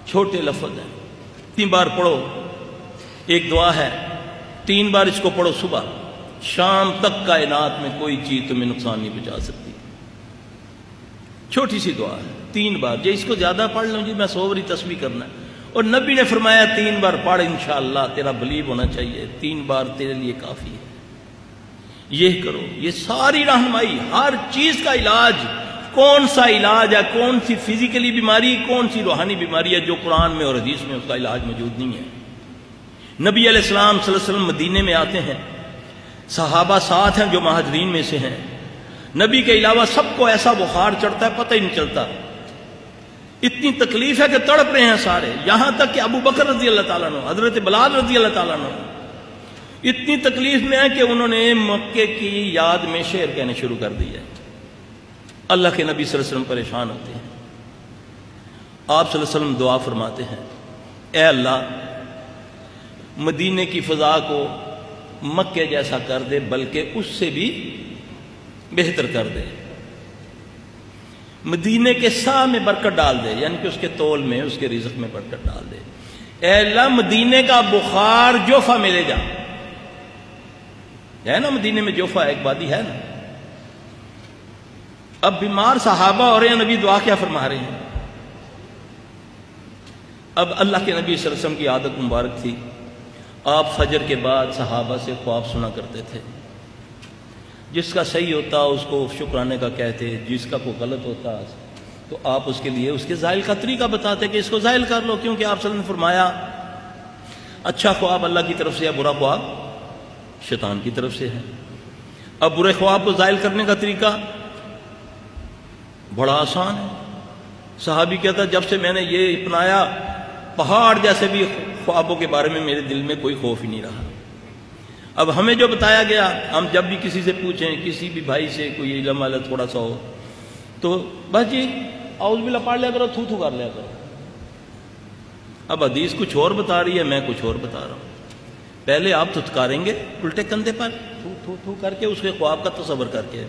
چھوٹے لفظ ہیں، 3 بار پڑھو، ایک دعا ہے، 3 بار اس کو پڑھو صبح شام تک، کائنات میں کوئی چیز تمہیں نقصان نہیں پہنچا سکتی. چھوٹی سی دعا ہے، 3 بار. جی اس کو زیادہ پڑھ لوں جی میں 100 باری تسبیح کرنا ہے، اور نبی نے فرمایا 3 بار پڑھ، انشاءاللہ تیرا بلیو ہونا چاہیے، 3 بار تیرے لیے کافی ہے. یہ کرو. یہ ساری رہنمائی، ہر چیز کا علاج، کون سا علاج ہے، کون سی فزیکلی بیماری، کون سی روحانی بیماری ہے جو قرآن میں اور حدیث میں اس کا علاج موجود نہیں ہے. نبی علیہ السلام صلی اللہ علیہ وسلم مدینے میں آتے ہیں، صحابہ ساتھ ہیں جو مہاجرین میں سے ہیں. نبی کے علاوہ سب کو ایسا بخار چڑھتا ہے پتہ ہی نہیں چلتا، اتنی تکلیف ہے کہ تڑپ رہے ہیں سارے، یہاں تک کہ ابو بکر رضی اللہ تعالیٰ عنہ، حضرت بلال رضی اللہ تعالیٰ عنہ اتنی تکلیف میں ہے کہ انہوں نے مکے کی یاد میں شعر کہنے شروع کر دیا. اللہ کے نبی صلی اللہ علیہ وسلم پریشان ہوتے ہیں. آپ صلی اللہ علیہ وسلم دعا فرماتے ہیں، اے اللہ مدینے کی فضا کو مکے جیسا کر دے، بلکہ اس سے بھی بہتر کر دے. مدینے کے سا میں برکت ڈال دے، یعنی کہ اس کے تول میں، اس کے رزق میں برکت ڈال دے. اے اللہ مدینے کا بخار جوفہ میں لے جا. ہے نا مدینے میں جوفہ ایک وادی ہے نا. اب بیمار صحابہ ہو رہے ہیں، نبی دعا کیا فرما رہے ہیں. اب اللہ کے نبی صلی اللہ علیہ وسلم کی عادت مبارک تھی، آپ فجر کے بعد صحابہ سے خواب سنا کرتے تھے. جس کا صحیح ہوتا اس کو شکرانے کا کہتے، جس کا کوئی غلط ہوتا تو آپ اس کے لیے اس کے زائل کا طریقہ بتاتے کہ اس کو زائل کر لو، کیونکہ آپ صلی اللہ علیہ وسلم نے فرمایا اچھا خواب اللہ کی طرف سے ہے، برا خواب شیطان کی طرف سے ہے. اب برے خواب کو زائل کرنے کا طریقہ بڑا آسان ہے. صحابی کہتا جب سے میں نے یہ اپنایا پہاڑ جیسے بھی خوابوں کے بارے میں میرے دل میں کوئی خوف ہی نہیں رہا. اب ہمیں جو بتایا گیا، ہم جب بھی کسی سے پوچھیں، کسی بھی بھائی سے کوئی علم والا تھوڑا سا ہو تو بس جی اعوذ باللہ پڑھ لیا کرو، تھو تھو کر لیا کرو. اب حدیث کچھ اور بتا رہی ہے، میں کچھ اور بتا رہا ہوں. پہلے آپ تھتکاریں گے الٹے کندھے پر تھو تھو تھو کر کے، اس کے خواب کا تصور کر کے.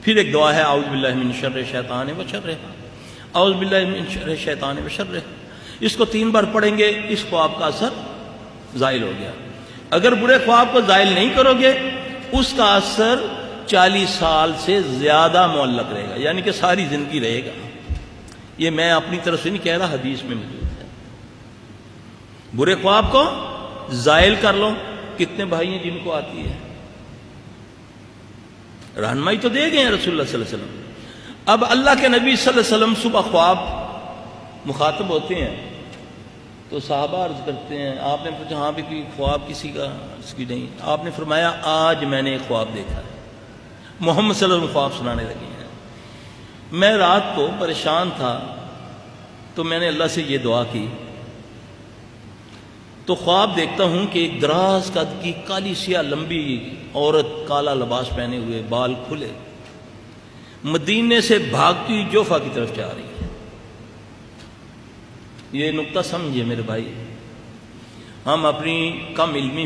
پھر ایک دعا ہے اعوذ باللہ من شر الشیطان وشرہ، اعوذ باللہ من شر الشیطان وشرہ. اس کو 3 بار پڑھیں گے، اس خواب کا اثر زائل ہو گیا. اگر برے خواب کو زائل نہیں کرو گے، اس کا اثر 40 سال سے زیادہ معلق رہے گا، یعنی کہ ساری زندگی رہے گا. یہ میں اپنی طرف سے نہیں کہہ رہا، حدیث میں موجود ہے. برے خواب کو زائل کر لو. کتنے بھائی ہیں جن کو آتی ہے؟ رہنمائی تو دے گئے ہیں رسول اللہ صلی اللہ علیہ وسلم. اب اللہ کے نبی صلی اللہ علیہ وسلم صبح خواب مخاطب ہوتے ہیں تو صحابہ عرض کرتے ہیں، آپ نے پوچھا ہاں بھی کوئی خواب کسی کا؟ اس کی نہیں. آپ نے فرمایا آج میں نے ایک خواب دیکھا ہے. محمد صلی اللہ علیہ وسلم خواب سنانے لگے ہیں. میں رات کو پریشان تھا تو میں نے اللہ سے یہ دعا کی، تو خواب دیکھتا ہوں کہ ایک دراز قد کی کالی سیاہ لمبی عورت، کالا لباس پہنے ہوئے، بال کھلے، مدینے سے بھاگتی ہوئی جوفہ کی طرف جا رہی ہے. یہ نقطہ سمجھیے میرے بھائی. ہم اپنی کم علمی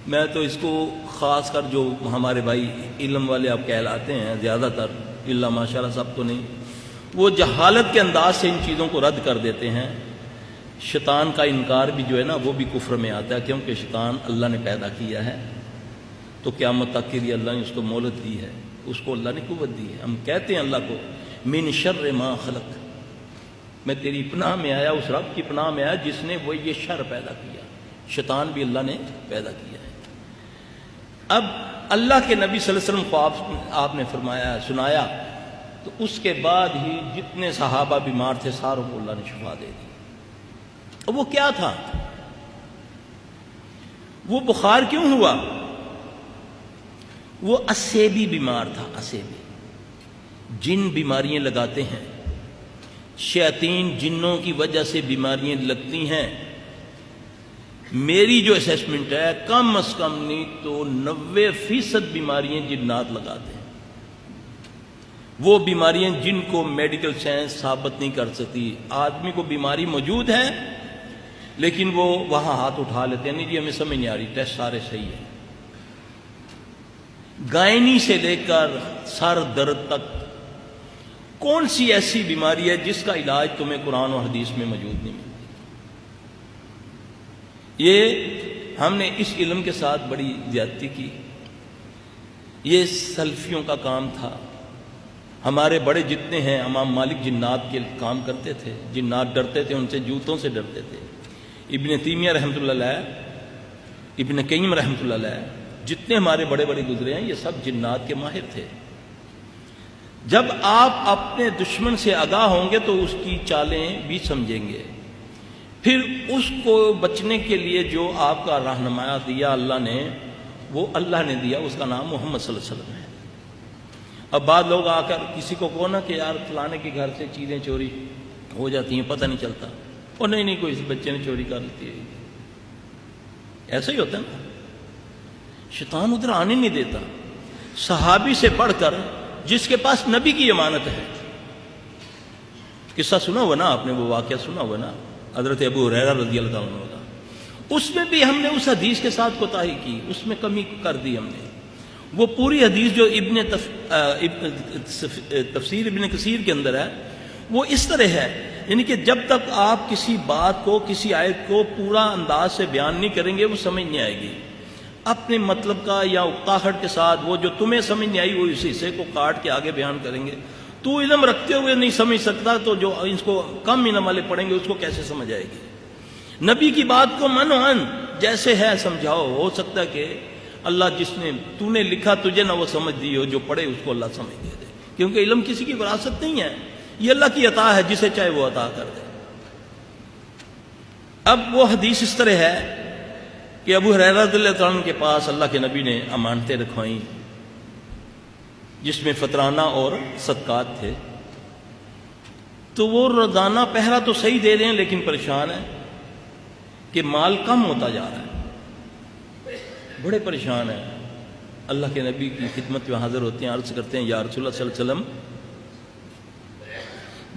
میں تو اس کو خاص کر جو ہمارے بھائی علم والے آپ کہلاتے ہیں، زیادہ تر اللہ ماشاءاللہ سب تو نہیں، وہ جہالت کے انداز سے ان چیزوں کو رد کر دیتے ہیں. شیطان کا انکار بھی جو ہے نا وہ بھی کفر میں آتا ہے، کیونکہ شیطان اللہ نے پیدا کیا ہے تو قیامت تک کے لیے اللہ نے اس کو مہلت دی ہے، اس کو اللہ نے قوت دی ہے. ہم کہتے ہیں اللہ کو من شر ما خلق، میں تیری پناہ میں آیا، اس رب کی پناہ میں آیا جس نے وہ یہ شر پیدا کیا. شیطان بھی اللہ نے پیدا کیا ہے. اب اللہ کے نبی صلی اللہ علیہ وسلم کو آپ نے فرمایا، سنایا، تو اس کے بعد ہی جتنے صحابہ بیمار تھے ساروں کو اللہ نے شفا دے دی. وہ کیا تھا؟ وہ بخار کیوں ہوا؟ وہ اسیبی بیمار تھا. اسیبی جن بیماریاں لگاتے ہیں، شیاطین جنوں کی وجہ سے بیماریاں لگتی ہیں. میری جو اسیسمنٹ ہے کم از کم نہیں تو 90% بیماریاں جنات لگاتے ہیں. وہ بیماریاں جن کو میڈیکل سائنس ثابت نہیں کر سکتی. آدمی کو بیماری موجود ہے لیکن وہ وہاں ہاتھ اٹھا لیتے ہیں، نہیں جی ہمیں سمجھ نہیں آ رہی، ٹیسٹ سارے صحیح ہیں. گائنی سے لے کر سر درد تک کون سی ایسی بیماری ہے جس کا علاج تمہیں قرآن و حدیث میں موجود نہیں ملتا؟ یہ ہم نے اس علم کے ساتھ بڑی زیادتی کی. یہ سلفیوں کا کام تھا. ہمارے بڑے جتنے ہیں امام مالک جنات کے کام کرتے تھے. جنات ڈرتے تھے ان سے، جوتوں سے ڈرتے تھے. ابن تیمیہ رحمۃ اللہ علیہ، ابن قیم رحمۃ اللہ علیہ، جتنے ہمارے بڑے بڑے گزرے ہیں یہ سب جنات کے ماہر تھے. جب آپ اپنے دشمن سے آگاہ ہوں گے تو اس کی چالیں بھی سمجھیں گے. پھر اس کو بچنے کے لیے جو آپ کا رہنما دیا اللہ نے، وہ اللہ نے دیا، اس کا نام محمد صلی اللہ علیہ وسلم ہے. اب بعض لوگ آ کر کسی کو کہو نا کہ یار فلانے کے گھر سے چیزیں چوری ہو جاتی ہیں، پتہ نہیں چلتا، اور نہیں کوئی اس بچے نے چوری کر لیتی ہے. ایسا ہی ہوتا ہے نا، شیطان ادھر آنے نہیں دیتا. صحابی سے بڑھ کر جس کے پاس نبی کی امانت ہے. قصہ سنا ہوا نا آپ نے، وہ واقعہ سنا ہوا نا حضرت ابو ہریرہ رضی اللہ عنہ کا. اس میں بھی ہم نے اس حدیث کے ساتھ کوتاہی کی، اس میں کمی کر دی ہم نے. وہ پوری حدیث جو تفسیر ابن کثیر کے اندر ہے وہ اس طرح ہے، یعنی کہ جب تک آپ کسی بات کو، کسی آیت کو پورا انداز سے بیان نہیں کریں گے وہ سمجھ نہیں آئے گی. اپنے مطلب کا یا اکتاہٹ کے ساتھ وہ جو تمہیں سمجھ نہیں آئی وہ اس حصے کو کاٹ کے آگے بیان کریں گے. تو علم رکھتے ہوئے نہیں سمجھ سکتا تو جو اس کو کم علم والے پڑھیں گے اس کو کیسے سمجھ آئے گی؟ نبی کی بات کو منعن جیسے ہے سمجھاؤ. ہو سکتا ہے کہ اللہ جس نے تو نے لکھا تجھے نہ وہ سمجھ دی ہو، جو پڑھے اس کو اللہ سمجھ دے دے، کیونکہ علم کسی کی وراثت نہیں ہے، یہ اللہ کی عطا ہے، جسے چاہے وہ عطا کر دے. اب وہ حدیث اس طرح ہے کہ ابو ہریرہ رضی اللہ عنہ کے پاس اللہ کے نبی نے امانتیں رکھوائیں جس میں فطرانہ اور صدقات تھے. تو وہ روزانہ پہرا تو صحیح دے رہے ہیں لیکن پریشان ہے کہ مال کم ہوتا جا رہا ہے، بڑے پریشان ہیں. اللہ کے نبی کی خدمت میں حاضر ہوتے ہیں، عرض کرتے ہیں یا رسول اللہ صلی اللہ علیہ وسلم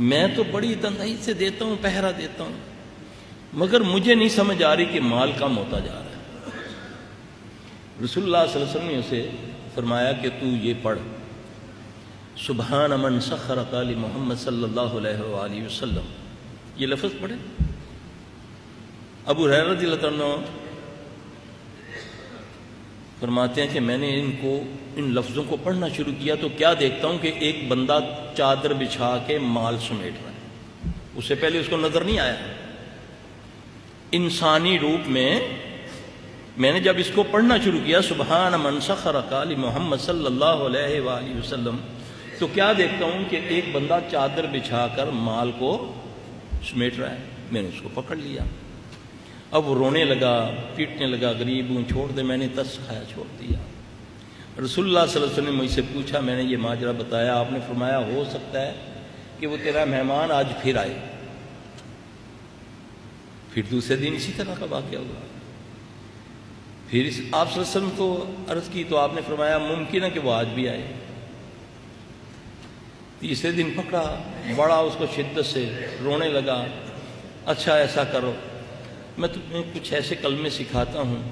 میں تو بڑی تنہائی سے دیتا ہوں، پہرا دیتا ہوں، مگر مجھے نہیں سمجھ آ رہی کہ مال کم ہوتا جا رہا ہے. رسول اللہ صلی اللہ علیہ وسلم نے اسے فرمایا کہ تو یہ پڑھ، سبحان من سخرک لمحمد صلی اللہ علیہ وآلہ وسلم. یہ لفظ پڑھے. ابو ہریرہ رضی اللہ عنہ فرماتے ہیں کہ میں نے ان لفظوں کو پڑھنا شروع کیا تو کیا دیکھتا ہوں کہ ایک بندہ چادر بچھا کے مال سمیٹ رہا ہے. اس سے پہلے اس کو نظر نہیں آیا. انسانی روپ میں نے جب اس کو پڑھنا شروع کیا سبحان من سخرک لمحمد صلی اللہ علیہ وآلہ وسلم، تو کیا دیکھتا ہوں کہ ایک بندہ چادر بچھا کر مال کو سمیٹ رہا ہے. میں نے اس کو پکڑ لیا. اب وہ رونے لگا، پیٹنے لگا، غریب ہوں چھوڑ دے. میں نے ترس کھایا، چھوڑ دیا. رسول اللہ صلی اللہ علیہ وسلم نے مجھ سے پوچھا، میں نے یہ ماجرا بتایا. آپ نے فرمایا ہو سکتا ہے کہ وہ تیرا مہمان آج پھر آئے. پھر دوسرے دن اسی طرح کا واقعہ ہوا. پھر آپ صلی اللہ علیہ وسلم کو عرض کی تو آپ نے فرمایا ممکن ہے کہ وہ آج بھی آئے. تیسرے دن پکڑا، بڑا اس کو شدت سے رونے لگا. اچھا ایسا کرو، میں تمہیں کچھ ایسے کلمے سکھاتا ہوں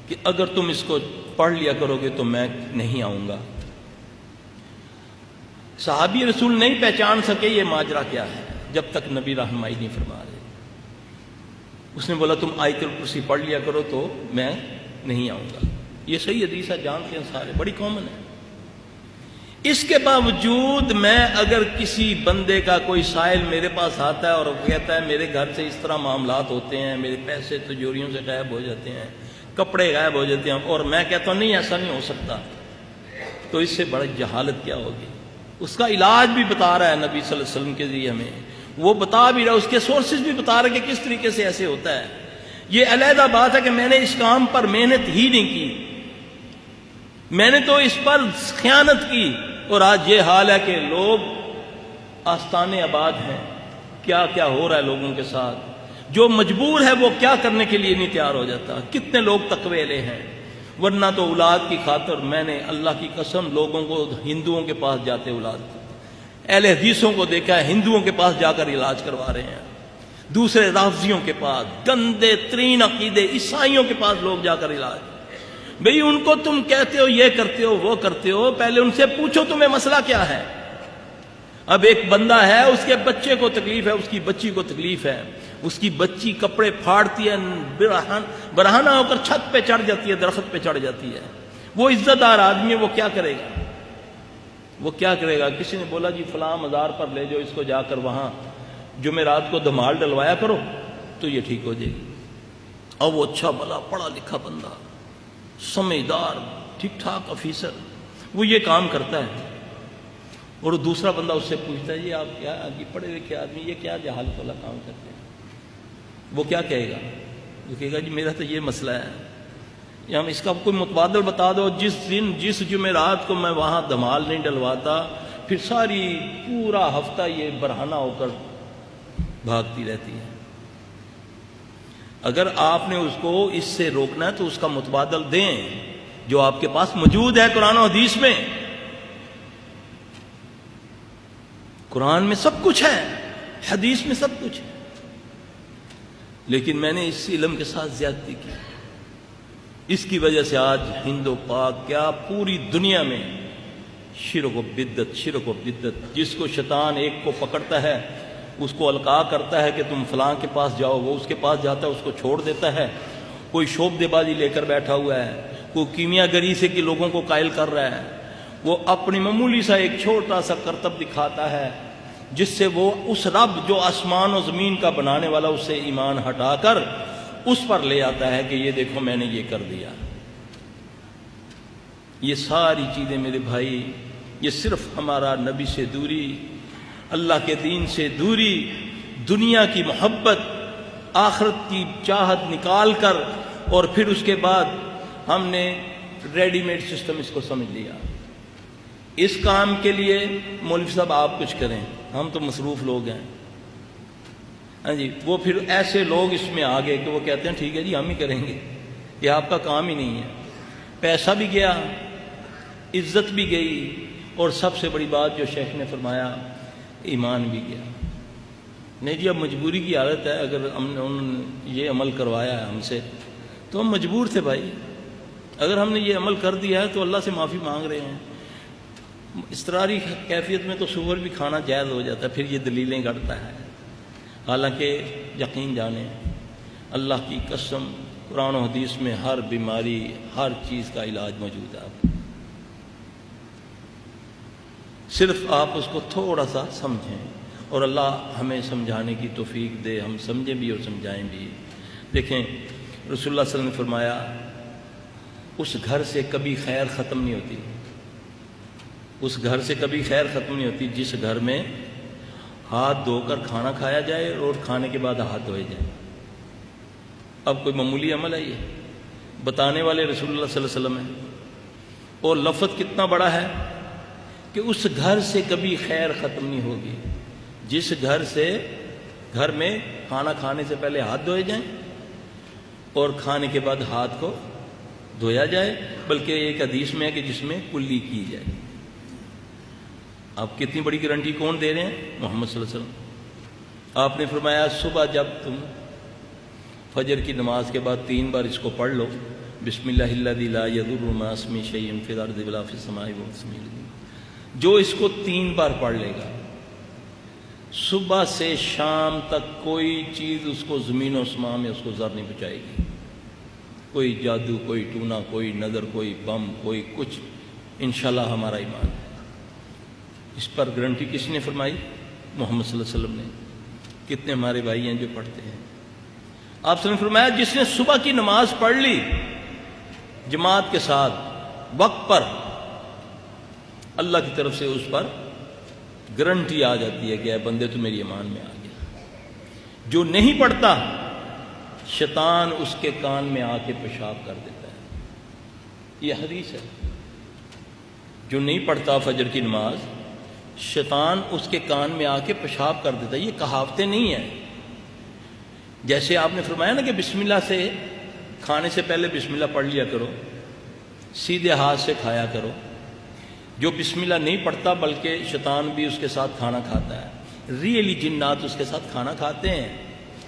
کہ اگر تم اس کو پڑھ لیا کرو گے تو میں نہیں آؤں گا. صحابی رسول نہیں پہچان سکے یہ ماجرا کیا ہے جب تک نبی رہنمائی نہیں فرما رہے. اس نے بولا تم آیت الکرسی پڑھ لیا کرو تو میں نہیں آؤں گا. یہ صحیح حدیث ہے، جانتے ہیں سارے، بڑی کامن ہے. اس کے باوجود میں اگر کسی بندے کا کوئی سائل میرے پاس آتا ہے اور وہ کہتا ہے میرے گھر سے اس طرح معاملات ہوتے ہیں، میرے پیسے تجوریوں سے غائب ہو جاتے ہیں، کپڑے غائب ہو جاتے ہیں، اور میں کہتا ہوں نہیں ایسا نہیں ہو سکتا، تو اس سے بڑی جہالت کیا ہوگی. اس کا علاج بھی بتا رہا ہے نبی صلی اللہ علیہ وسلم کے ذریعے ہمیں، وہ بتا بھی رہا، اس کے سورسز بھی بتا رہا کہ کس طریقے سے ایسے ہوتا ہے. یہ علیحدہ بات ہے کہ میں نے اس کام پر محنت ہی نہیں کی، میں نے تو اس پر خیانت کی، اور آج یہ حال ہے کہ لوگ آستانے آباد ہیں. کیا کیا ہو رہا ہے لوگوں کے ساتھ. جو مجبور ہے وہ کیا کرنے کے لیے نہیں تیار ہو جاتا. کتنے لوگ تقوی لے ہیں، ورنہ تو اولاد کی خاطر میں نے اللہ کی قسم لوگوں کو ہندوؤں کے پاس جاتے، اولاد اہل حدیثوں کو دیکھا ہے ہندوؤں کے پاس جا کر علاج کروا رہے ہیں، دوسرے رافضیوں کے پاس، گندے ترین عقیدے عیسائیوں کے پاس لوگ جا کر علاج. بھئی ان کو تم کہتے ہو یہ کرتے ہو وہ کرتے ہو، پہلے ان سے پوچھو تمہیں مسئلہ کیا ہے. اب ایک بندہ ہے، اس کے بچے کو تکلیف ہے، اس کی بچی کو تکلیف ہے، اس کی بچی کپڑے پھاڑتی ہے، برہنہ ہو کر چھت پہ چڑھ جاتی ہے، درخت پہ چڑھ جاتی ہے، وہ عزت دار آدمی ہے، وہ کیا کرے گا؟ وہ کیا کرے گا؟ کسی نے بولا جی فلاں مزار پر لے جاؤ اس کو، جا کر وہاں جمعرات کو دھمال ڈلوایا کرو تو یہ ٹھیک ہو جائے گی۔ اور وہ اچھا بھلا پڑھا لکھا بندہ، سمجھدار، ٹھیک ٹھاک آفیسر، وہ یہ کام کرتا ہے، اور دوسرا بندہ اس سے پوچھتا ہے جی آپ کیا پڑھے لکھے آدمی، یہ کیا جہالت والا کام کرتے ہیں؟ وہ کیا کہے گا؟ وہ کہے گا جی میرا تو یہ مسئلہ ہے، یا ہم اس کا کوئی متبادل بتا دو، جس جمعرات کو میں وہاں دھمال نہیں ڈلواتا، پھر پورا ہفتہ یہ برہنہ ہو کر بھاگتی رہتی ہے۔ اگر آپ نے اس کو اس سے روکنا ہے تو اس کا متبادل دیں جو آپ کے پاس موجود ہے قرآن و حدیث میں۔ قرآن میں سب کچھ ہے، حدیث میں سب کچھ ہے، لیکن میں نے اس علم کے ساتھ زیادتی کی۔ اس کی وجہ سے آج ہند و پاک کیا پوری دنیا میں شرک و بدعت، جس کو شیطان ایک کو پکڑتا ہے اس کو القاء کرتا ہے کہ تم فلاں کے پاس جاؤ، وہ اس کے پاس جاتا ہے، اس کو چھوڑ دیتا ہے۔ کوئی شعبدے بازی لے کر بیٹھا ہوا ہے، کوئی کیمیا گری سے کہ لوگوں کو قائل کر رہا ہے، وہ اپنی معمولی سا ایک چھوٹا سا کرتب دکھاتا ہے جس سے وہ اس رب جو آسمان و زمین کا بنانے والا اس سے ایمان ہٹا کر اس پر لے آتا ہے کہ یہ دیکھو میں نے یہ کر دیا۔ یہ ساری چیزیں میرے بھائی، یہ صرف ہمارا نبی سے دوری، اللہ کے دین سے دوری، دنیا کی محبت، آخرت کی چاہت نکال کر، اور پھر اس کے بعد ہم نے ریڈی میڈ سسٹم اس کو سمجھ لیا۔ اس کام کے لیے مولوی صاحب آپ کچھ کریں، ہم تو مصروف لوگ ہیں، ہاں جی، وہ پھر ایسے لوگ اس میں آ گئے کہ وہ کہتے ہیں ٹھیک ہے جی ہم ہی کریں گے، یہ آپ کا کام ہی نہیں ہے۔ پیسہ بھی گیا، عزت بھی گئی، اور سب سے بڑی بات جو شیخ نے فرمایا، ایمان بھی گیا۔ نہیں جی اب مجبوری کی حالت ہے، اگر انہوں نے یہ عمل کروایا ہے ہم سے تو ہم مجبور تھے بھائی، اگر ہم نے یہ عمل کر دیا ہے تو اللہ سے معافی مانگ رہے ہیں۔ اضطراری کیفیت میں تو سور بھی کھانا جائز ہو جاتا ہے، پھر یہ دلیلیں گڑتا ہے، حالانکہ یقین جانیں اللہ کی قسم قرآن و حدیث میں ہر بیماری، ہر چیز کا علاج موجود ہے، صرف آپ اس کو تھوڑا سا سمجھیں، اور اللہ ہمیں سمجھانے کی توفیق دے، ہم سمجھیں بھی اور سمجھائیں بھی۔ دیکھیں رسول اللہ صلی اللہ علیہ وسلم نے فرمایا اس گھر سے کبھی خیر ختم نہیں ہوتی، اس گھر سے کبھی خیر ختم نہیں ہوتی جس گھر میں ہاتھ دھو کر کھانا کھایا جائے اور کھانے کے بعد ہاتھ دھوئے جائیں۔ اب کوئی معمولی عمل ہے یہ؟ بتانے والے رسول اللہ صلی اللہ علیہ وسلم ہیں، اور لفظ کتنا بڑا ہے کہ اس گھر سے کبھی خیر ختم نہیں ہوگی جس گھر میں کھانا کھانے سے پہلے ہاتھ دھوئے جائیں اور کھانے کے بعد ہاتھ کو دھویا جائے، بلکہ ایک حدیث میں ہے کہ جس میں کلی کی جائے۔ آپ کتنی بڑی گارنٹی کون دے رہے ہیں؟ محمد صلی اللہ علیہ وسلم۔ آپ نے فرمایا صبح جب تم فجر کی نماز کے بعد 3 بار اس کو پڑھ لو، بسم اللہ الذی لا یضر مع اسمہ شیء فی الارض ولا فی السماء وهو السمیع العلیم، جو اس کو 3 بار پڑھ لے گا، صبح سے شام تک کوئی چیز اس کو زمین و اسماء میں اس کو ضر نہیں پہنچائے گی، کوئی جادو، کوئی ٹونا، کوئی نظر، کوئی بم، کوئی کچھ، انشاءاللہ ہمارا ایمان ہے۔ اس پر گارنٹی کس نے فرمائی؟ محمد صلی اللہ علیہ وسلم نے۔ کتنے ہمارے بھائی ہیں جو پڑھتے ہیں؟ آپ نے فرمایا جس نے صبح کی نماز پڑھ لی جماعت کے ساتھ وقت پر، اللہ کی طرف سے اس پر گارنٹی آ جاتی ہے کہ اے بندے تو میری ایمان میں آ گیا۔ جو نہیں پڑھتا شیطان اس کے کان میں آ کے پیشاب کر دیتا ہے، یہ حدیث ہے۔ جو نہیں پڑھتا فجر کی نماز، شیطان اس کے کان میں آ کے پیشاب کر دیتا ہے۔ یہ کہاوتیں نہیں ہیں، جیسے آپ نے فرمایا نا کہ بسم اللہ سے کھانے سے پہلے بسم اللہ پڑھ لیا کرو، سیدھے ہاتھ سے کھایا کرو۔ جو بسم اللہ نہیں پڑھتا بلکہ شیطان بھی اس کے ساتھ کھانا کھاتا ہے، ریئلی جنات اس کے ساتھ کھانا کھاتے ہیں،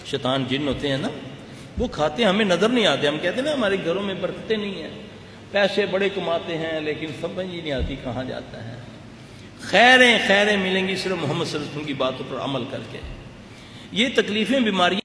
شیطان جن ہوتے ہیں نا وہ کھاتے ہیں، ہمیں نظر نہیں آتے، ہم کہتے ہیں نا ہمارے گھروں میں برکتیں نہیں ہیں، پیسے بڑے کماتے ہیں لیکن سمجھ ہی نہیں آتی کہاں جاتا ہے، خیریں خیریں ملیں گی صرف محمد صلی اللہ علیہ وسلم کی باتوں پر عمل کر کے. یہ تکلیفیں بیماریاں